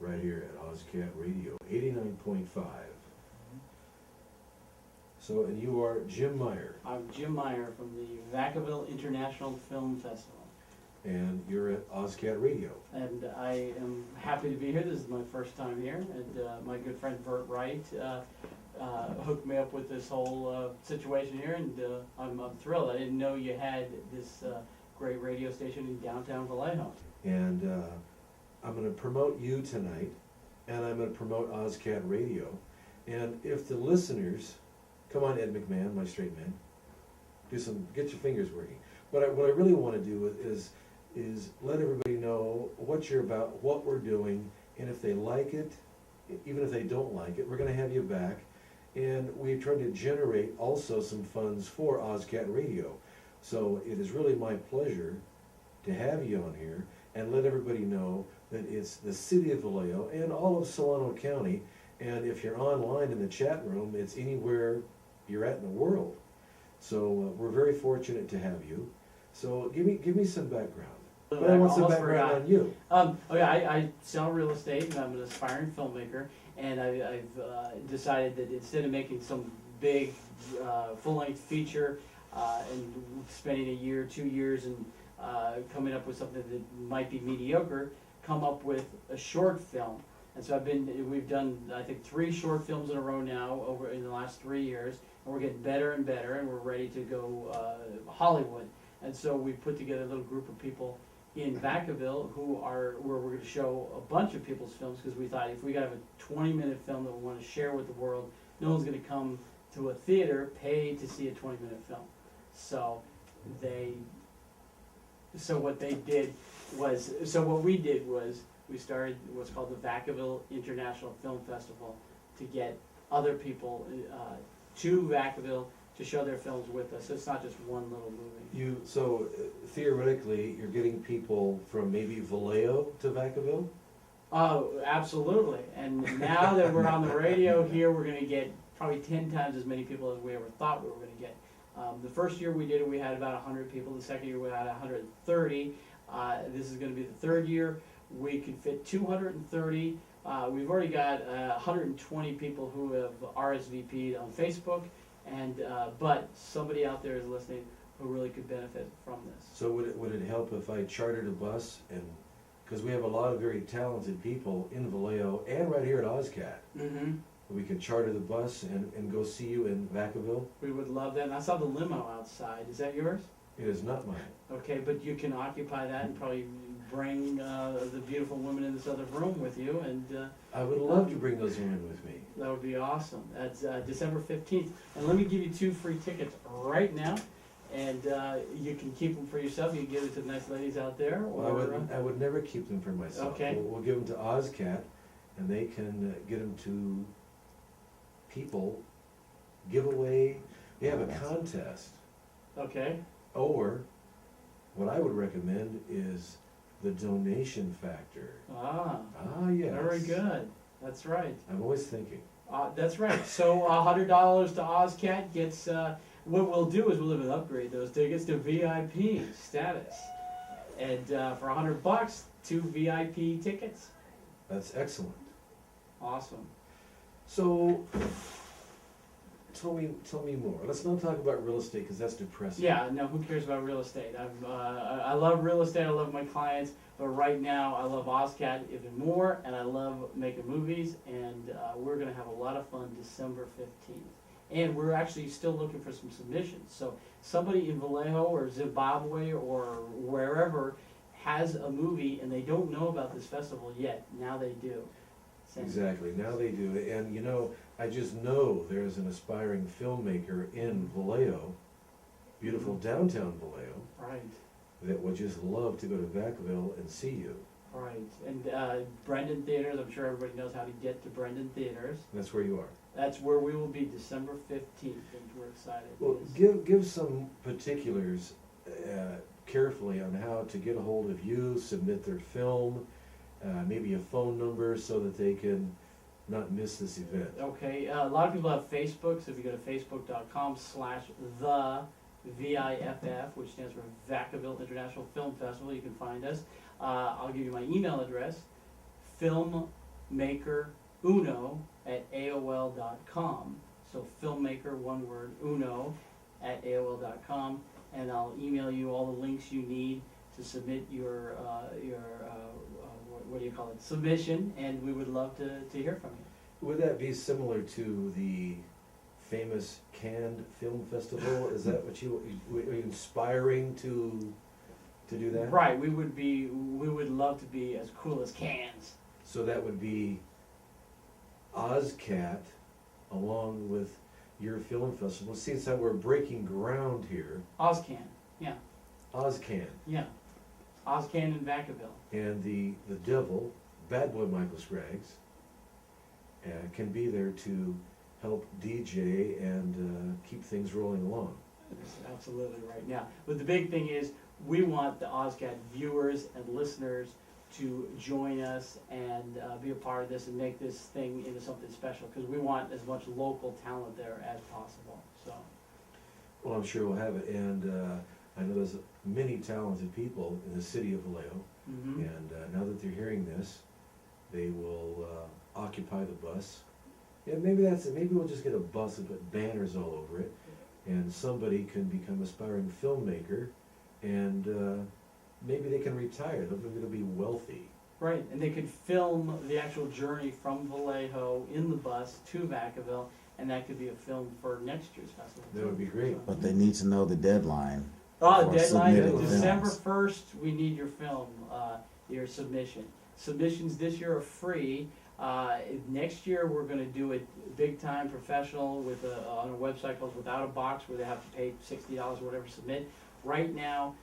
right here at Ozcat Radio, 89.5. So, and you are Jim Meyer, I'm Jim Meyer from the Vacaville International Film Festival. and you're at Ozcat Radio. And I am happy to be here. This is my first time here. And my good friend Vert Wright hooked me up with this whole situation here. And I'm thrilled. I didn't know you had this great radio station in downtown Vallejo. And I'm going to promote you tonight, and I'm going to promote Ozcat Radio. And if the listeners, come on, Ed McMahon, my straight man, get your fingers working. What I really want to do is let everybody know what you're about, what we're doing, and if they like it, even if they don't like it, we're going to have you back. And we're trying to generate also some funds for Ozcat Radio. So it is really my pleasure to have you on here and let everybody know that it's the city of Vallejo and all of Solano County. And if you're online in the chat room, it's anywhere you're at in the world. So we're very fortunate to have you. So give me some background. But I want some background on you. I sell real estate, and I'm an aspiring filmmaker. And I've decided that instead of making some big full-length feature and spending a year, 2 years, and coming up with something that might be mediocre, come up with a short film. And so we've done, I think, 3 short films in a row now over in the last 3 years, and we're getting better and better, and we're ready to go Hollywood. And so we put together a little group of people in Vacaville where we're going to show a bunch of people's films, because we thought if we got a 20-minute film that we want to share with the world, no one's going to come to a theater, pay to see a 20-minute film. So what we did was we started what's called the Vacaville International Film Festival to get other people to Vacaville to show their films with us. So it's not just one little movie. So theoretically, you're getting people from maybe Vallejo to Vacaville? Oh, absolutely. And now that we're on the radio here, we're going to get probably 10 times as many people as we ever thought we were going to get. The first year we did it, we had about 100 people. The second year we had 130. This is going to be the third year. We can fit 230. We've already got 120 people who have RSVP'd on Facebook, and but somebody out there is listening who really could benefit from this. So would it help if I chartered a bus, and because we have a lot of very talented people in Vallejo and right here at Ozcat. Mm-hmm. We could charter the bus and go see you in Vacaville? We would love that. And I saw the limo outside. Is that yours? It is not mine. Okay, but you can occupy that and probably bring the beautiful women in this other room with you. And I would love to bring those women with me. that would be awesome. That's December 15th. And let me give you 2 free tickets right now. And you can keep them for yourself. You can give it to the nice ladies out there. Well, I would never keep them for myself. Okay. We'll give them to Ozcat, and they can get them to people, giveaway. We have a contest. Okay. Or what I would recommend is the donation factor. Ah, Yes. very good. That's right. I'm always thinking. That's right. So $100 to Ozcat gets, what we'll do is we'll even upgrade those tickets to VIP status. And for $100, 2 VIP tickets. That's excellent. Awesome. So, tell me more. Let's not talk about real estate because that's depressing. Yeah, no, who cares about real estate? I love real estate, I love my clients, but right now I love Ozcat even more, and I love making movies, and we're going to have a lot of fun December 15th. And we're actually still looking for some submissions. So somebody in Vallejo or Zimbabwe or wherever has a movie and they don't know about this festival yet. Now they do. Exactly, now they do. And you know, I just know there's an aspiring filmmaker in Vallejo, beautiful downtown Vallejo, Right. that would just love to go to Vacaville and see you. Right. And Brenden Theaters, I'm sure everybody knows how to get to Brenden Theaters. That's where you are. That's where we will be December 15th, and we're excited. Well, give some particulars carefully on how to get a hold of you, submit their film, maybe a phone number so that they can not miss this event. Okay, a lot of people have Facebook, so if you go to facebook.com/the VIFF, which stands for Vacaville International Film Festival, you can find us. I'll give you my email address, filmmakeruno@aol.com. So filmmaker, one word, uno@aol.com, and I'll email you all the links you need to submit your what do you call it, submission, and we would love to hear from you. Would that be similar to the famous Cannes Film Festival? Is that what are you inspiring to do that? Right, we would love to be as cool as Cans. So that would be Ozcat along with your film festival. See, it's how we're breaking ground here. Ozcan, yeah, Ozcan. yeah. Ozcan and Vacaville. And the devil, Bad Boy Michael Scraggs, can be there to help DJ and keep things rolling along. That's absolutely right. Now, but the big thing is, we want the Ozcat viewers and listeners to join us and be a part of this and make this thing into something special, because we want as much local talent there as possible. So, Well, I'm sure we'll have it, and I know there's many talented people in the city of Vallejo, and now that they're hearing this, they will occupy the bus. Yeah, maybe we'll just get a bus and put banners all over it, and somebody can become an aspiring filmmaker, and maybe they can retire. They'll be wealthy. right, and they could film the actual journey from Vallejo in the bus to Vacaville, and that could be a film for next year's festival. That would be great. So- But they need to know the deadline. Oh, for deadline, submitting December films. 1st, we need your film, your submission. Submissions this year are free. Next year, we're gonna do it big time professional with on a website called Without a Box, where they have to pay $60 or whatever to submit. Right now,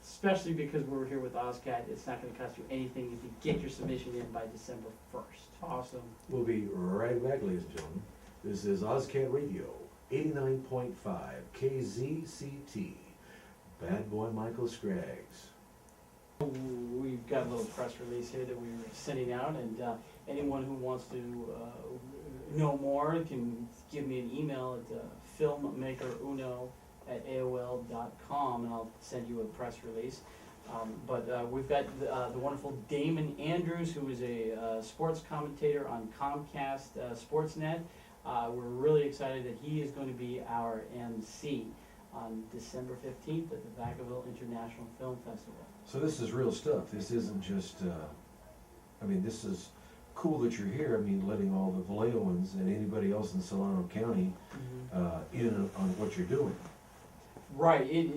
especially because we're here with Ozcat, it's not gonna cost you anything if you get your submission in by December 1st. Awesome. We'll be right back, ladies and gentlemen. This is Ozcat Radio, 89.5 KZCT. Bad Boy Michael Scraggs. We've got a little press release here that we were sending out, and anyone who wants to know more can give me an email at filmmakeruno@aol.com, and I'll send you a press release. But we've got the wonderful Damon Andrews, who is a sports commentator on Comcast Sportsnet. We're really excited that he is going to be our MC on December 15th at the Vacaville International Film Festival. So this is real stuff. This isn't just, this is cool that you're here. I mean, letting all the Vallejoans and anybody else in Solano County in on what you're doing. Right, it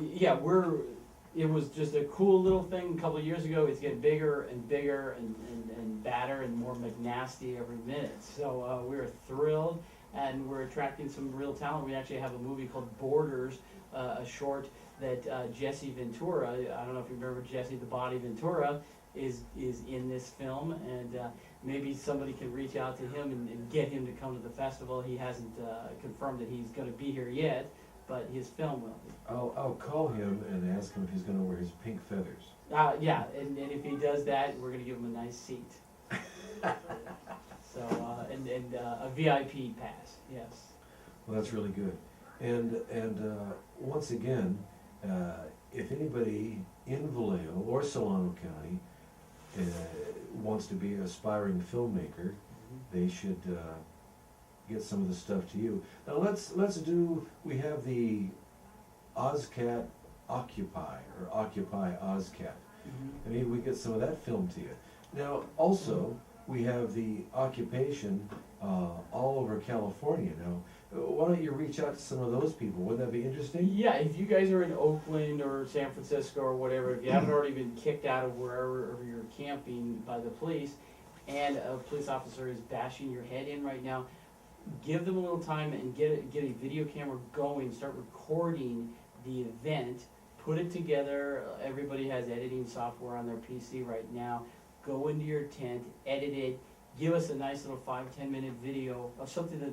was just a cool little thing a couple of years ago. It's getting bigger and bigger and badder and more McNasty every minute. So we're thrilled, and we're attracting some real talent. We actually have a movie called Borders, a short that Jesse Ventura, I don't know if you remember Jesse the Body Ventura, is in this film, and maybe somebody can reach out to him and get him to come to the festival. He hasn't confirmed that he's going to be here yet, but his film will be. I'll call him and ask him if he's going to wear his pink feathers. Yeah, and if he does that, we're going to give him a nice seat. So, and a VIP pass, yes. Well, that's really good. And once again, if anybody in Vallejo or Solano County wants to be an aspiring filmmaker, they should get some of the stuff to you. Now we have the Ozcat Occupy, or Occupy Ozcat. And maybe we get some of that film to you. Now, also, we have the occupation all over California now. Why don't you reach out to some of those people? Wouldn't that be interesting? Yeah, if you guys are in Oakland or San Francisco or whatever, if you haven't already been kicked out of wherever you're camping by the police, and a police officer is bashing your head in right now, give them a little time and get a video camera going, start recording the event, put it together. Everybody has editing software on their PC right now. Go into your tent, edit it, give us a nice little 5-10 minute video of something that,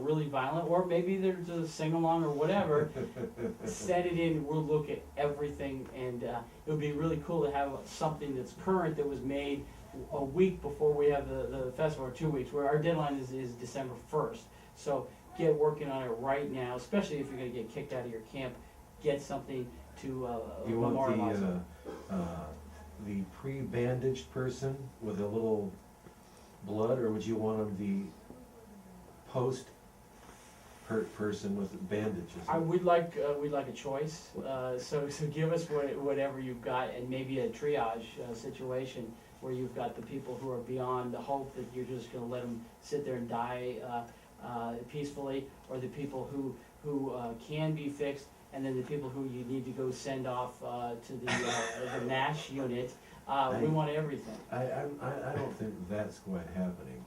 really violent, or maybe there's a sing-along or whatever. Set it in, we'll look at everything, and it would be really cool to have something that's current, that was made a week before we have the festival, or 2 weeks, where our deadline is December 1st. So get working on it right now, especially if you're gonna get kicked out of your camp. Get something to You memorialize it. want the pre-bandaged person with a little blood, or would you want them the post-hurt person with bandages? we'd like a choice, so give us whatever you've got, and maybe a triage situation where you've got the people who are beyond the hope that you're just gonna let them sit there and die peacefully, or the people who can be fixed, and then the people who you need to go send off to the NASH unit. We want everything. I don't think that's quite happening.